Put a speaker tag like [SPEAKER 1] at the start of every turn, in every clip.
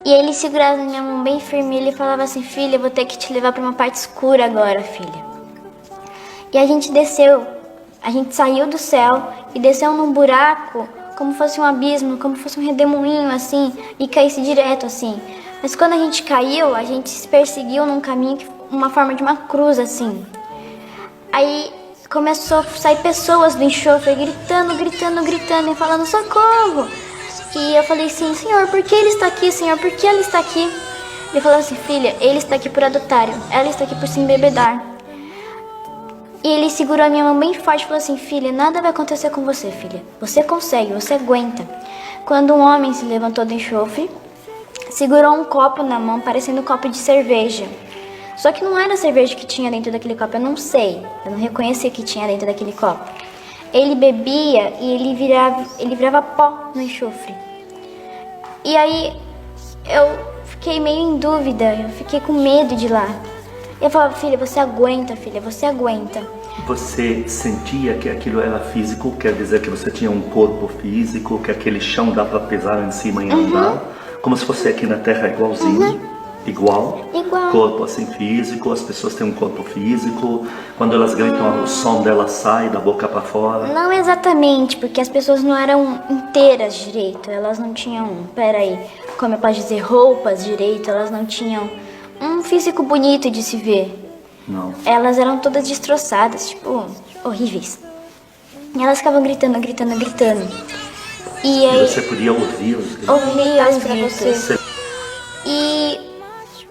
[SPEAKER 1] E ele segurava na minha mão bem firme e ele falava assim, filha, eu vou ter que te levar para uma parte escura agora, filha. E a gente desceu, a gente saiu do céu e desceu num buraco, como fosse um abismo, como fosse um redemoinho assim, e caísse direto assim. Mas quando a gente caiu, a gente se perseguiu num caminho, uma forma de uma cruz assim. Aí começou a sair pessoas do enxofre gritando, gritando, gritando e falando socorro. E eu falei assim, Senhor, por que ele está aqui, Senhor, por que ela está aqui? Ele falou assim, filha, ele está aqui por adultério, ela está aqui por se embebedar. E ele segurou a minha mão bem forte e falou assim, filha, nada vai acontecer com você, filha. Você consegue, você aguenta. Quando um homem se levantou do enxofre, segurou um copo na mão, parecendo um copo de cerveja. Só que não era a cerveja que tinha dentro daquele copo, eu não sei. Eu não reconheci o que tinha dentro daquele copo. Ele bebia e ele virava pó no enxofre. E aí eu fiquei meio em dúvida, eu fiquei com medo de ir lá. Eu falava, filha, você aguenta, filha, você aguenta.
[SPEAKER 2] Você sentia que aquilo era físico, quer dizer que você tinha um corpo físico, que aquele chão dá para pisar em cima e andar, como se fosse aqui na Terra igualzinho, igual, corpo assim físico, as pessoas têm um corpo físico, quando elas gritam o som delas sai da boca para fora.
[SPEAKER 1] Não exatamente, porque as pessoas não eram inteiras direito, elas não tinham, como eu posso dizer, roupas direito, elas não tinham um físico bonito de se ver.
[SPEAKER 2] Não.
[SPEAKER 1] Elas eram todas destroçadas, tipo, horríveis. E elas ficavam gritando, gritando, gritando. E aí...
[SPEAKER 2] você podia ouvir os gritos?
[SPEAKER 1] Ouvia. E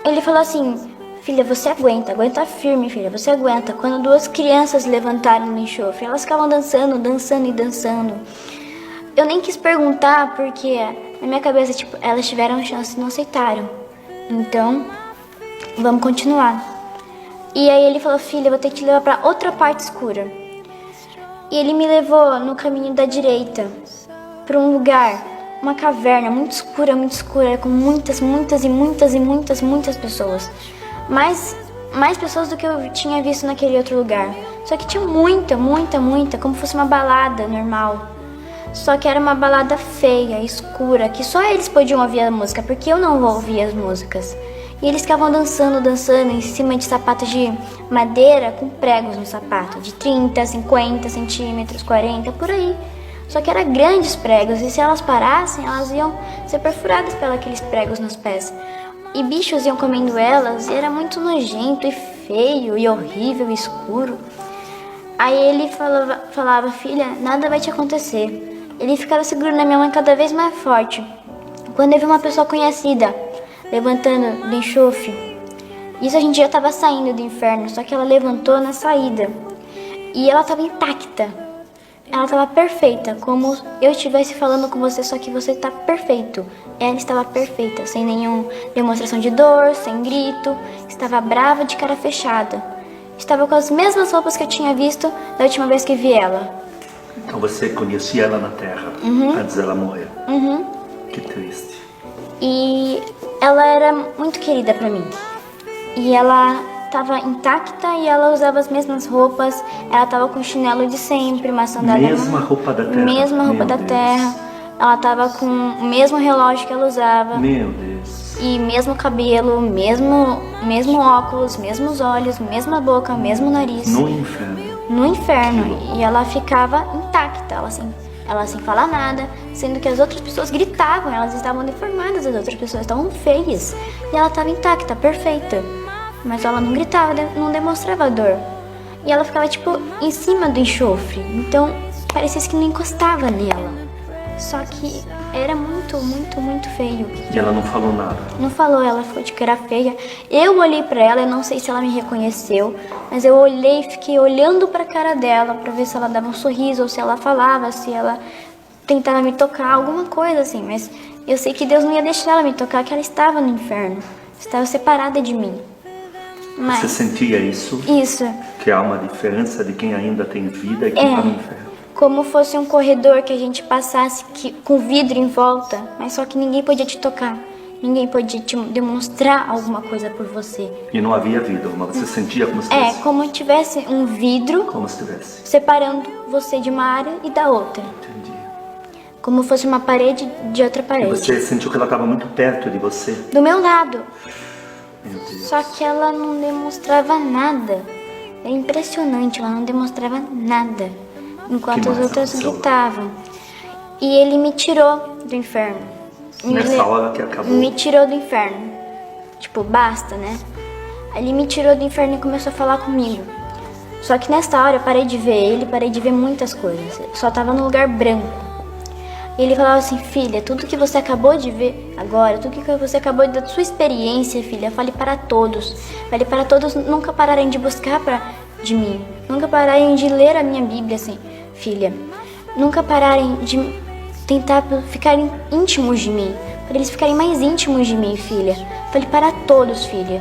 [SPEAKER 1] ele falou assim, filha, você aguenta, aguenta firme, filha, você aguenta. Quando duas crianças levantaram no enxofre, elas ficavam dançando, dançando e dançando. Eu nem quis perguntar, porque na minha cabeça, tipo, elas tiveram chance e não aceitaram. Então, vamos continuar. E aí ele falou, filha, eu vou ter que te levar para outra parte escura. E ele me levou no caminho da direita, para um lugar, uma caverna muito escura, com muitas pessoas. Mais pessoas do que eu tinha visto naquele outro lugar. Só que tinha muita, como se fosse uma balada normal. Só que era uma balada feia, escura, que só eles podiam ouvir a música, porque eu não vou ouvir as músicas. E eles ficavam dançando em cima de sapatos de madeira com pregos no sapato, de 30, 50 centímetros, 40, por aí. Só que eram grandes pregos, e se elas parassem, elas iam ser perfuradas pelos pregos nos pés. E bichos iam comendo elas, e era muito nojento e feio e horrível e escuro. Aí ele falava, filha, nada vai te acontecer. Ele ficava segurando na minha mão cada vez mais forte. Quando eu vi uma pessoa conhecida levantando do enxofre, isso a gente já estava saindo do inferno, só que ela levantou na saída. E ela estava intacta. Ela estava perfeita, como eu estivesse falando com você, só que você está perfeito. Ela estava perfeita, sem nenhuma demonstração de dor, sem grito. Estava brava, de cara fechada. Estava com as mesmas roupas que eu tinha visto da última vez que vi ela.
[SPEAKER 2] Então você conhecia ela na Terra, antes dela morrer. Que triste.
[SPEAKER 1] E ela era muito querida pra mim. E ela estava intacta e ela usava as mesmas roupas. Ela estava com o chinelo de sempre, uma sandália.
[SPEAKER 2] Mesma roupa da Terra.
[SPEAKER 1] Mesma roupa da Terra. Ela estava com o mesmo relógio que ela usava.
[SPEAKER 2] Meu Deus.
[SPEAKER 1] E mesmo cabelo, mesmo óculos, mesmos olhos, mesma boca, mesmo nariz.
[SPEAKER 2] No inferno.
[SPEAKER 1] No inferno. E ela ficava intacta, ela sem falar nada, sendo que as outras pessoas gritavam, elas estavam deformadas, as outras pessoas estavam feias. E ela estava intacta, perfeita. Mas ela não gritava, não demonstrava dor. E ela ficava, tipo, em cima do enxofre. Então, parecia que não encostava nela. Só que era muito feio.
[SPEAKER 2] E ela não falou nada?
[SPEAKER 1] Não falou, ela ficou de cara feia. Eu olhei pra ela, eu não sei se ela me reconheceu, mas eu olhei e fiquei olhando pra cara dela pra ver se ela dava um sorriso, ou se ela falava, se ela tentava me tocar, alguma coisa assim. Mas eu sei que Deus não ia deixar ela me tocar, que ela estava no inferno. Estava separada de mim. Mas...
[SPEAKER 2] Você sentia isso?
[SPEAKER 1] Isso.
[SPEAKER 2] Que há uma diferença de quem ainda tem vida e quem está no inferno.
[SPEAKER 1] Como fosse um corredor que a gente passasse com vidro em volta, mas só que ninguém podia te tocar. Ninguém podia te demonstrar alguma coisa por você.
[SPEAKER 2] E não havia vida, mas você sentia como se tivesse...
[SPEAKER 1] como se tivesse um vidro
[SPEAKER 2] como se tivesse
[SPEAKER 1] separando você de uma área e da outra.
[SPEAKER 2] Entendi.
[SPEAKER 1] como fosse uma parede de outra
[SPEAKER 2] E
[SPEAKER 1] parede.
[SPEAKER 2] você sentiu que ela estava muito perto de você?
[SPEAKER 1] Do meu lado.
[SPEAKER 2] Meu Deus.
[SPEAKER 1] Só que ela não demonstrava nada. É impressionante, ela não demonstrava nada. Enquanto
[SPEAKER 2] Que
[SPEAKER 1] os
[SPEAKER 2] mais
[SPEAKER 1] outros
[SPEAKER 2] aconteceu?
[SPEAKER 1] gritavam. E ele me tirou do inferno.
[SPEAKER 2] Nessa hora que acabou.
[SPEAKER 1] Me tirou do inferno. Tipo, basta, né? Aí ele me tirou do inferno e começou a falar comigo. Só que nessa hora eu parei de ver ele, parei de ver muitas coisas. Eu só tava num lugar branco. E ele falava assim, filha, tudo que você acabou de ver agora, tudo que você acabou da sua experiência, filha, fale para todos. Fale para todos nunca pararem de buscar de mim. Nunca pararem de ler a minha Bíblia, assim, filha. Nunca pararem de tentar ficarem íntimos de mim. Para eles ficarem mais íntimos de mim, filha. Fale para todos, filha.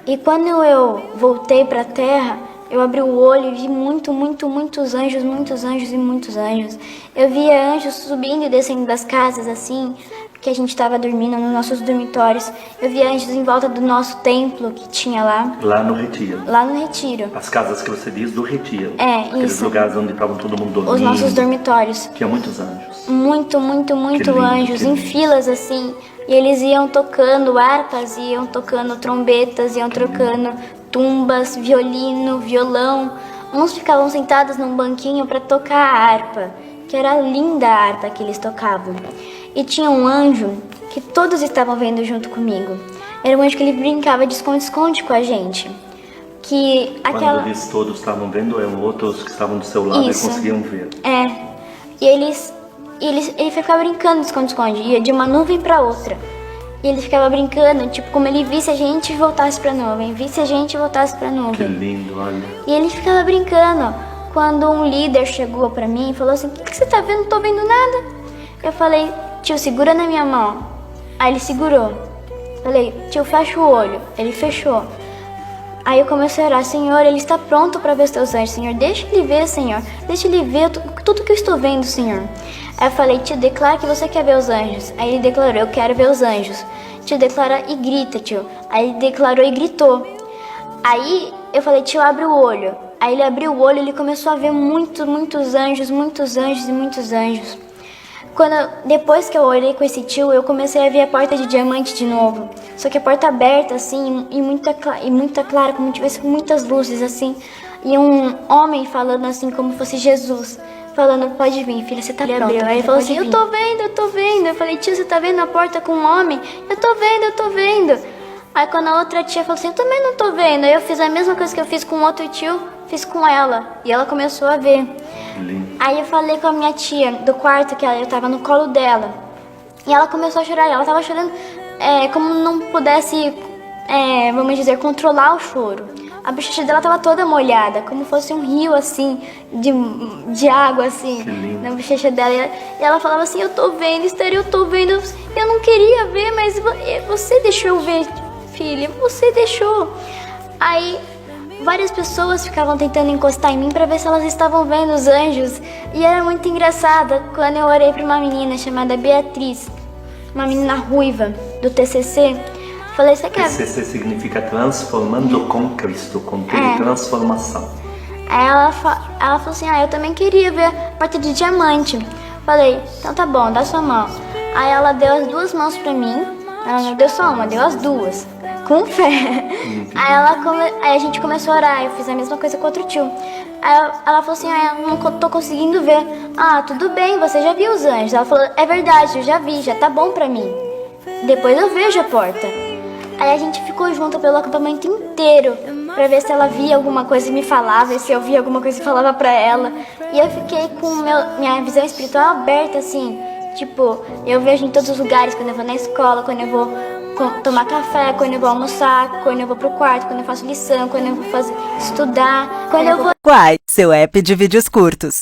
[SPEAKER 1] E quando eu voltei para a terra, eu abri o olho e vi muitos anjos, muitos anjos e muitos anjos. Eu via anjos subindo e descendo das casas, assim, que a gente estava dormindo nos nossos dormitórios. Eu via anjos em volta do nosso templo que tinha lá.
[SPEAKER 2] Lá no Retiro.
[SPEAKER 1] Lá no Retiro.
[SPEAKER 2] As casas que você diz do Retiro.
[SPEAKER 1] É,
[SPEAKER 2] Aqueles
[SPEAKER 1] isso.
[SPEAKER 2] lugares onde estavam todo mundo dormindo.
[SPEAKER 1] Os nossos dormitórios.
[SPEAKER 2] Tinha muitos anjos.
[SPEAKER 1] Muito
[SPEAKER 2] Que lindo,
[SPEAKER 1] anjos,
[SPEAKER 2] que
[SPEAKER 1] em
[SPEAKER 2] lindo.
[SPEAKER 1] filas assim. E eles iam tocando harpas, iam tocando trombetas, iam trocando tumbas, violino, violão. Uns ficavam sentados num banquinho para tocar a harpa, que era linda a harpa que eles tocavam. E tinha um anjo que todos estavam vendo junto comigo. Era um anjo que ele brincava de esconde-esconde com a gente. Que aquela...
[SPEAKER 2] Quando eles todos estavam vendo, eram outros que estavam do seu lado
[SPEAKER 1] Isso.
[SPEAKER 2] e conseguiam ver.
[SPEAKER 1] É. E ele ficava brincando de esconde-esconde, ia de uma nuvem pra outra. E ele ficava brincando, tipo, como ele visse a gente e voltasse pra nuvem, visse a gente e voltasse pra
[SPEAKER 2] Que
[SPEAKER 1] nuvem.
[SPEAKER 2] lindo, olha.
[SPEAKER 1] E ele ficava brincando. Quando um líder chegou pra mim e falou assim, o que você tá vendo? Não tô vendo nada. Eu falei, tio, segura na minha mão. Aí ele segurou. Falei, tio, fecha o olho. Ele fechou. Aí eu comecei a orar, Senhor, ele está pronto para ver os teus anjos, Senhor. Deixa ele ver, Senhor. Deixa ele ver tudo que eu estou vendo, Senhor. Aí eu falei, tio, declara que você quer ver os anjos. Aí ele declarou, eu quero ver os anjos. Tio, declara e grita, tio. Aí ele declarou e gritou. Aí eu falei, tio, abre o olho. Aí ele abriu o olho e ele começou a ver muitos anjos e muitos anjos. Depois que eu orei com esse tio, eu comecei a ver a porta de diamante de novo. Só que a porta aberta, assim, e muita clara, como tivesse muitas luzes, assim. E um homem falando assim, como fosse Jesus. Falando, pode vir, filha, você tá pronta. Aí ele falou assim, eu tô vendo. Eu falei, tio, você tá vendo a porta com um homem? Eu tô vendo. Aí quando a outra tia falou assim, eu também não tô vendo. Aí eu fiz a mesma coisa que eu fiz com o outro tio, fiz com ela. E ela começou a ver.
[SPEAKER 2] Lindo.
[SPEAKER 1] Aí eu falei com a minha tia do quarto, que eu tava no colo dela. E ela começou a chorar. Ela tava chorando como não pudesse, vamos dizer, controlar o choro. A bochecha dela tava toda molhada, como fosse um rio, assim, de água, assim, na bochecha dela. E ela falava assim, eu tô vendo, Esther, eu tô vendo. Eu não queria ver, mas você deixou eu ver, filha, você deixou. Aí várias pessoas ficavam tentando encostar em mim pra ver se elas estavam vendo os anjos. E era muito engraçada quando eu orei pra uma menina chamada Beatriz, uma menina ruiva do TCC. Falei, você quer?
[SPEAKER 2] TCC significa Transformando com Cristo, contém transformação.
[SPEAKER 1] Aí ela falou assim, eu também queria ver a porta de diamante. Falei, então tá bom, dá sua mão. Aí ela deu as duas mãos pra mim. Ela não deu só uma, deu as duas. Com fé. Aí a gente começou a orar, eu fiz a mesma coisa com outro tio. Aí ela falou assim, eu não tô conseguindo ver. Tudo bem, você já viu os anjos. Ela falou, é verdade, eu já vi, já tá bom pra mim. Depois eu vejo a porta. Aí a gente ficou junto pelo acampamento inteiro pra ver se ela via alguma coisa e me falava, e se eu via alguma coisa e falava pra ela. E eu fiquei com minha visão espiritual aberta, assim. Tipo, eu vejo em todos os lugares, quando eu vou na escola, quando eu vou tomar café, quando eu vou almoçar, quando eu vou pro quarto, quando eu faço lição, quando eu vou estudar, quando eu vou...
[SPEAKER 3] Quai, seu app de vídeos curtos.